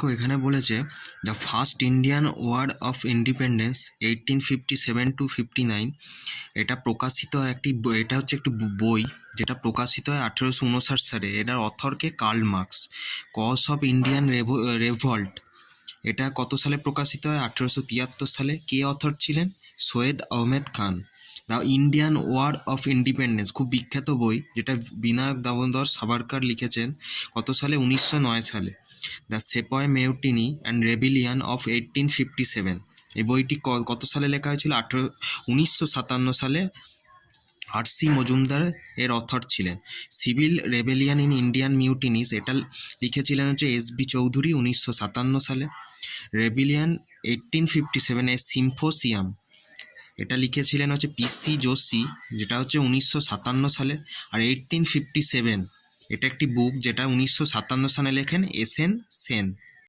দেখো এখানে বলেছে the first Indian war of independence 1857 to 59। এটা প্রকাশিত এটা হচ্ছে একটি বই যেটা প্রকাশিত হয় 1859 সালে। এটার অথরকে Karl Marx. Cause of Indian revolt এটা কত সালে প্রকাশিত হয়? 1873 সালে। কে অথর ছিলেন? Syed Ahmed Khan. The Indian war of independence খুব বিখ্যাত বই, যেটা বিনায়ক দামোদর সাভারকর লিখেছেন। কত সালে? 1909 সালে। দ্য সেপয় মেউটিনি অ্যান্ড রেবিলিয়ান অফ 1857 এই বইটি কত সালে লেখা হয়েছিল? 1957 সালে। আর.সি. মজুমদার এর অথর ছিলেন। সিভিল রেবেলিয়ান ইন ইন্ডিয়ান মিউটিনিস এটা লিখেছিলেন হচ্ছে এস.বি. চৌধুরী 1957 সালে। রেবিলিয়ান 1857 এ সিম্পোসিয়াম এটা লিখেছিলেন হচ্ছে পি.সি. যোশী, যেটা হচ্ছে 1957 সালে। আর 1857 এটা একটি বুক যেটা 1957 সালে লেখেন এস.এন. সেন।